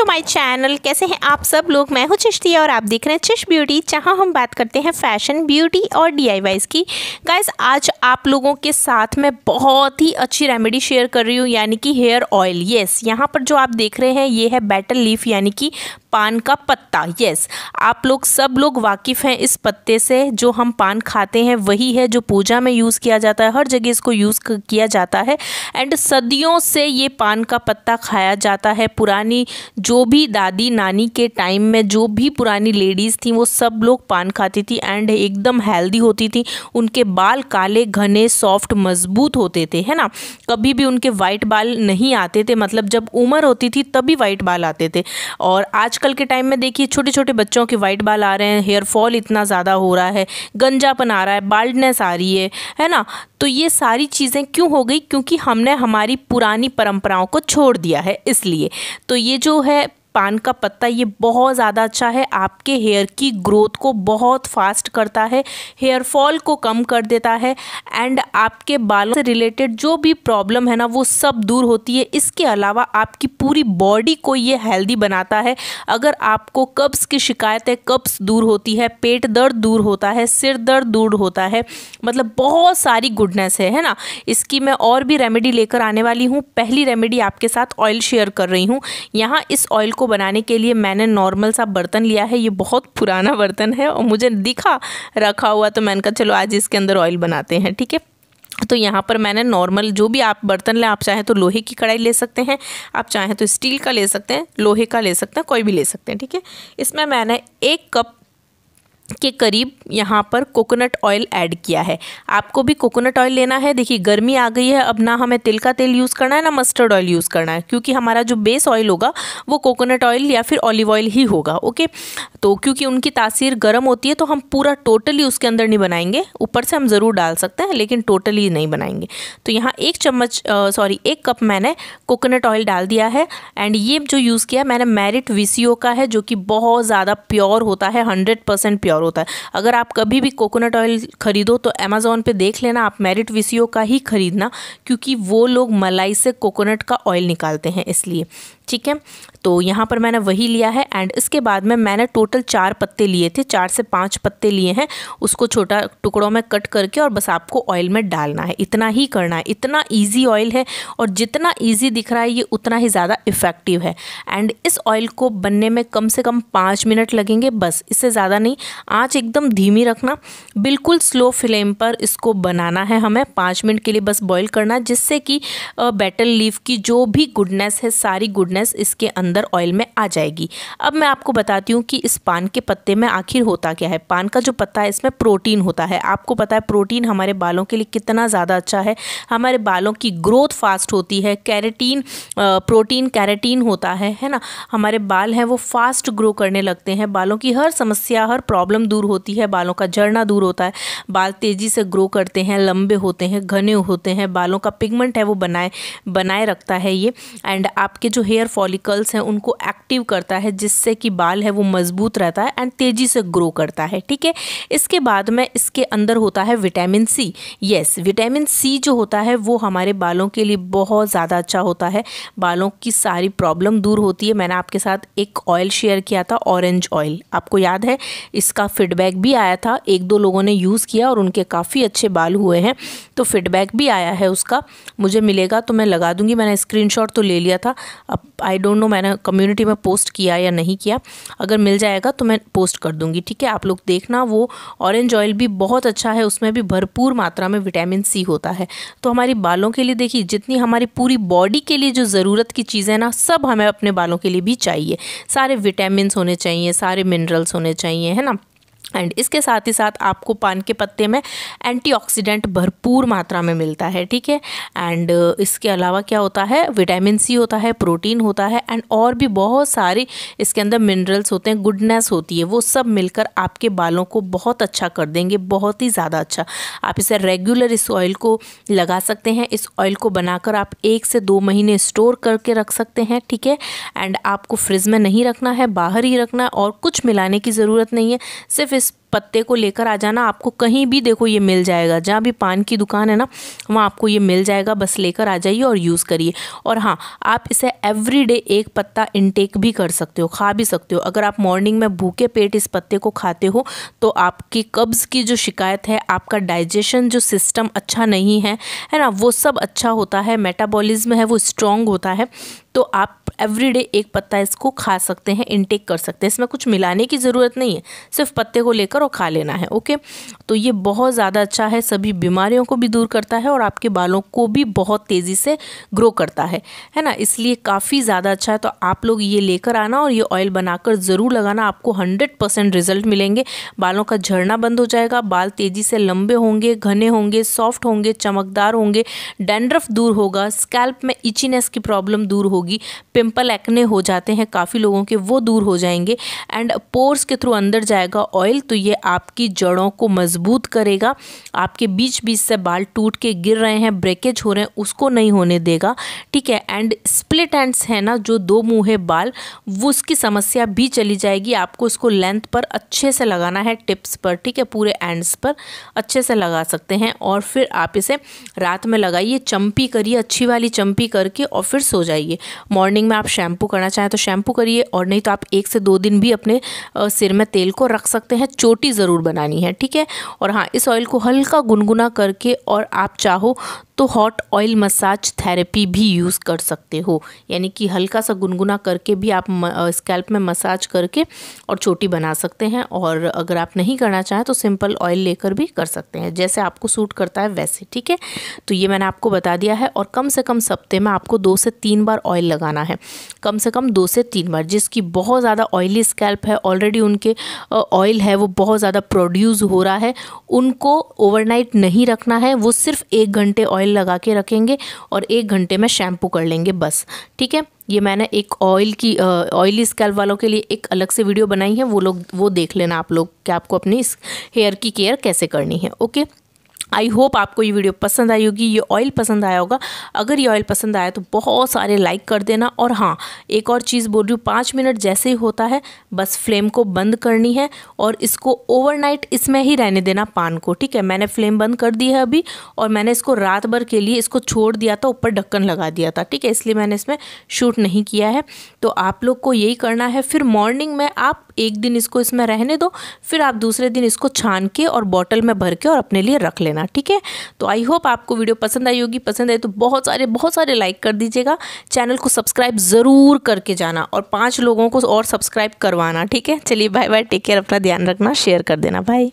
My channel. कैसे हैं आप सब लोग? मैं हूं चिश्तिया और आप देख रहे हैं चिश ब्यूटी, जहां हम बात करते हैं फैशन, ब्यूटी और DIYs की। गाइस, आज आप लोगों के साथ मैं बहुत ही अच्छी रेमेडी शेयर कर रही हूं, यानी कि हेयर ऑयल। यस, यहाँ पर जो आप देख रहे हैं ये है बेटल लीफ, यानी कि पान का पत्ता। यस, आप लोग सब लोग वाकिफ़ हैं इस पत्ते से। जो हम पान खाते हैं वही है जो पूजा में यूज़ किया जाता है, हर जगह इसको यूज़ किया जाता है। एंड सदियों से ये पान का पत्ता खाया जाता है। पुरानी जो भी दादी नानी के टाइम में जो भी पुरानी लेडीज़ थी वो सब लोग पान खाती थी एंड एकदम हेल्दी होती थी। उनके बाल काले घने सॉफ्ट मजबूत होते थे, है ना। कभी भी उनके वाइट बाल नहीं आते थे, मतलब जब उम्र होती थी तभी वाइट बाल आते थे। और आजकल के टाइम में देखिए छोटे छोटे बच्चों के वाइट बाल आ रहे हैं, हेयर फॉल इतना ज़्यादा हो रहा है, गंजापन आ रहा है, बाल्डनेस आ रही है ना। तो ये सारी चीज़ें क्यों हो गई? क्योंकि हमने हमारी पुरानी परंपराओं को छोड़ दिया है, इसलिए। तो ये जो है पान का पत्ता, ये बहुत ज़्यादा अच्छा है, आपके हेयर की ग्रोथ को बहुत फास्ट करता है, हेयर फॉल को कम कर देता है एंड आपके बालों से रिलेटेड जो भी प्रॉब्लम है ना वो सब दूर होती है। इसके अलावा आपकी पूरी बॉडी को ये हेल्दी बनाता है। अगर आपको कब्ज़ की शिकायत है, कब्ज़ दूर होती है, पेट दर्द दूर होता है, सिर दर्द दूर होता है, मतलब बहुत सारी गुडनेस है ना। इसकी मैं और भी रेमेडी लेकर आने वाली हूँ। पहली रेमेडी आपके साथ ऑयल शेयर कर रही हूँ। यहाँ इस ऑयल को बनाने के लिए मैंने नॉर्मल सा बर्तन लिया है। ये बहुत पुराना बर्तन है और मुझे दिखा रखा हुआ, तो मैंने कहा चलो आज इसके अंदर ऑयल बनाते हैं, ठीक है। तो यहाँ पर मैंने नॉर्मल जो भी आप बर्तन लें, आप चाहें तो लोहे की कढ़ाई ले सकते हैं, आप चाहें तो स्टील का ले सकते हैं, लोहे का ले सकते हैं, कोई भी ले सकते हैं, ठीक है। इसमें मैंने 1 कप के करीब यहाँ पर कोकोनट ऑयल ऐड किया है। आपको भी कोकोनट ऑयल लेना है। देखिए गर्मी आ गई है, अब ना हमें तिल का तेल यूज़ करना है ना मस्टर्ड ऑयल यूज़ करना है, क्योंकि हमारा जो बेस ऑयल होगा वो कोकोनट ऑयल या फिर ऑलिव ऑयल ही होगा। ओके, तो क्योंकि उनकी तासीर गर्म होती है तो हम पूरा टोटली उसके अंदर नहीं बनाएंगे, ऊपर से हम ज़रूर डाल सकते हैं लेकिन टोटली नहीं बनाएंगे। तो यहाँ 1 कप मैंने कोकोनट ऑयल डाल दिया है एंड ये जो यूज़ किया मैंने मेरिट VCO का है, जो कि बहुत ज़्यादा प्योर होता है, 100% प्योर होता है। अगर आप कभी भी कोकोनट ऑयल खरीदो तो अमेज़ॉन पे देख लेना, आप मेरिट VCO का ही खरीदना, क्योंकि वो लोग मलाई से कोकोनट का ऑयल निकालते हैं, इसलिए, ठीक है। तो यहाँ पर मैंने वही लिया है एंड इसके बाद में मैंने टोटल 4 पत्ते लिए थे, 4 से 5 पत्ते लिए हैं। उसको छोटा टुकड़ों में कट करके और बस आपको ऑयल में डालना है, इतना ही करना है। इतना इजी ऑयल है और जितना इजी दिख रहा है ये उतना ही ज़्यादा इफ़ेक्टिव है। एंड इस ऑयल को बनने में कम से कम 5 मिनट लगेंगे, बस, इससे ज़्यादा नहीं। आँच एकदम धीमी रखना, बिल्कुल स्लो फ्लेम पर इसको बनाना है हमें। 5 मिनट के लिए बस बॉईल करना, जिससे कि बेटल लीफ की जो भी गुडनेस है, सारी गुडनेस इसके अंदर ऑयल में आ जाएगी। अब मैं आपको बताती हूँ कि इस पान के पत्ते में आखिर होता क्या है। पान का जो पत्ता है इसमें प्रोटीन होता है। आपको पता है प्रोटीन हमारे बालों के लिए कितना ज़्यादा अच्छा है, हमारे बालों की ग्रोथ फास्ट होती है। प्रोटीन कैरेटीन होता है ना। हमारे बाल हैं वो फास्ट ग्रो करने लगते हैं, बालों की हर समस्या, हर प्रॉब्लम दूर होती है, बालों का झड़ना दूर होता है, बाल तेज़ी से ग्रो करते हैं, लंबे होते हैं, घने होते हैं, बालों का पिगमेंट है वो बनाए रखता है ये। एंड आपके जो हेयर हेयर फॉलिकल्स हैं उनको एक्टिव करता है, जिससे कि बाल है वो मजबूत रहता है एंड तेज़ी से ग्रो करता है। ठीक है, इसके बाद में इसके अंदर होता है vitamin C. Yes, vitamin C जो होता है वो हमारे बालों के लिए बहुत ज़्यादा अच्छा होता है, बालों की सारी प्रॉब्लम दूर होती है। मैंने आपके साथ एक ऑयल शेयर किया था, ऑरेंज ऑयल, आपको याद है? इसका फीडबैक भी आया था, 1-2 लोगों ने यूज़ किया और उनके काफ़ी अच्छे बाल हुए हैं, तो फीडबैक भी आया है उसका। मुझे मिलेगा तो मैं लगा दूंगी, मैंने स्क्रीनशॉट तो ले लिया था। अब आई डोंट नो मैंने कम्युनिटी में पोस्ट किया या नहीं किया, अगर मिल जाएगा तो मैं पोस्ट कर दूंगी। ठीक है, आप लोग देखना, वो ऑरेंज ऑयल भी बहुत अच्छा है, उसमें भी भरपूर मात्रा में विटामिन सी होता है। तो हमारी बालों के लिए देखिए, जितनी हमारी पूरी बॉडी के लिए जो ज़रूरत की चीज़ें ना, सब हमें अपने बालों के लिए भी चाहिए। सारे विटामिन होने चाहिए, सारे मिनरल्स होने चाहिए, है ना। एंड इसके साथ ही साथ आपको पान के पत्ते में एंटीऑक्सीडेंट भरपूर मात्रा में मिलता है। ठीक है, एंड इसके अलावा क्या होता है, विटामिन सी होता है, प्रोटीन होता है एंड और भी बहुत सारे इसके अंदर मिनरल्स होते हैं, गुडनेस होती है, वो सब मिलकर आपके बालों को बहुत अच्छा कर देंगे, बहुत ही ज़्यादा अच्छा। आप इसे रेगुलर इस ऑयल को लगा सकते हैं। इस ऑयल को बनाकर आप 1 से 2 महीने स्टोर करके रख सकते हैं। ठीक है, एंड आपको फ्रिज में नहीं रखना है, बाहर ही रखना है और कुछ मिलाने की ज़रूरत नहीं है। सिर्फ इस पत्ते को लेकर आ जाना, आपको कहीं भी देखो ये मिल जाएगा, जहाँ भी पान की दुकान है ना वहाँ आपको ये मिल जाएगा, बस लेकर आ जाइए और यूज़ करिए। और हाँ, आप इसे एवरीडे 1 पत्ता इनटेक भी कर सकते हो, खा भी सकते हो। अगर आप मॉर्निंग में भूखे पेट इस पत्ते को खाते हो तो आपकी कब्ज़ की जो शिकायत है, आपका डाइजेशन जो सिस्टम अच्छा नहीं है ना, वो सब अच्छा होता है, मेटाबॉलिज्म है वो स्ट्रॉन्ग होता है। तो आप एवरीडे 1 पत्ता इसको खा सकते हैं, इनटेक कर सकते हैं। इसमें कुछ मिलाने की ज़रूरत नहीं है, सिर्फ पत्ते को लेकर और खा लेना है। ओके, तो ये बहुत ज़्यादा अच्छा है, सभी बीमारियों को भी दूर करता है और आपके बालों को भी बहुत तेज़ी से ग्रो करता है ना, इसलिए काफ़ी ज़्यादा अच्छा है। तो आप लोग ये लेकर आना और ये ऑयल बनाकर ज़रूर लगाना, आपको 100% रिजल्ट मिलेंगे। बालों का झड़ना बंद हो जाएगा, बाल तेज़ी से लंबे होंगे, घने होंगे, सॉफ्ट होंगे, चमकदार होंगे, डैंड्रफ दूर होगा, स्कैल्प में इचीनेस की प्रॉब्लम दूर होगी, पिंपल एक्ने हो जाते हैं काफ़ी लोगों के, वो दूर हो जाएंगे एंड पोर्स के थ्रू अंदर जाएगा ऑयल, तो ये आपकी जड़ों को मजबूत करेगा। आपके बीच बीच से बाल टूट के गिर रहे हैं, ब्रेकेज हो रहे हैं, उसको नहीं होने देगा। ठीक है, एंड स्प्लिट एंड्स है ना, जो 2 मुँहे बाल, वो उसकी समस्या भी चली जाएगी। आपको इसको लेंथ पर अच्छे से लगाना है, टिप्स पर, ठीक है, पूरे एंड्स पर अच्छे से लगा सकते हैं। और फिर आप इसे रात में लगाइए, चंपी करिए, अच्छी वाली चंपी करके, और फिर सो जाइए। मॉर्निंग में आप शैम्पू करना चाहें तो शैम्पू करिए, और नहीं तो आप 1 से 2 दिन भी अपने सिर में तेल को रख सकते हैं, चोटी ज़रूर बनानी है। ठीक है, और हाँ, इस ऑयल को हल्का गुनगुना करके, और आप चाहो तो हॉट ऑयल मसाज थेरेपी भी यूज़ कर सकते हो, यानी कि हल्का सा गुनगुना करके भी आप स्कैल्प में मसाज करके और चोटी बना सकते हैं। और अगर आप नहीं करना चाहें तो सिंपल ऑयल लेकर भी कर सकते हैं, जैसे आपको सूट करता है वैसे। ठीक है, तो ये मैंने आपको बता दिया है। और कम से कम हफ्ते में आपको 2 से 3 बार ऑयल लगाना है, कम से कम 2 से 3 बार। जिसकी बहुत ज़्यादा ऑयली स्कैल्प है, ऑलरेडी उनके ऑयल है वो बहुत ज़्यादा प्रोड्यूस हो रहा है, उनको ओवरनाइट नहीं रखना है, वो सिर्फ 1 घंटे ऑयल लगा के रखेंगे और 1 घंटे में शैम्पू कर लेंगे बस। ठीक है, ये मैंने एक ऑयली स्कैल्प वालों के लिए एक अलग से वीडियो बनाई है, वो देख लेना आप लोग कि आपको अपनी हेयर की केयर कैसे करनी है। ओके, आई होप आपको ये वीडियो पसंद आई होगी, ये ऑयल पसंद आया होगा। अगर ये ऑयल पसंद आया तो बहुत सारे लाइक कर देना। और हाँ, एक और चीज़ बोल रही हूँ, 5 मिनट जैसे ही होता है बस फ्लेम को बंद करनी है और इसको ओवरनाइट इसमें ही रहने देना पान को। ठीक है, मैंने फ्लेम बंद कर दी है अभी, और मैंने इसको रात भर के लिए इसको छोड़ दिया था, ऊपर ढक्कन लगा दिया था। ठीक है, इसलिए मैंने इसमें शूट नहीं किया है। तो आप लोग को यही करना है। फिर मॉर्निंग में आप 1 दिन इसको इसमें रहने दो, फिर आप दूसरे दिन इसको छान के और बॉटल में भर के और अपने लिए रख लेना। ठीक है, तो आई होप आपको वीडियो पसंद आई होगी। पसंद आए तो बहुत सारे लाइक कर दीजिएगा, चैनल को सब्सक्राइब ज़रूर करके जाना और 5 लोगों को और सब्सक्राइब करवाना। ठीक है, चलिए बाय बाय, टेक केयर, अपना ध्यान रखना, शेयर कर देना, बाय।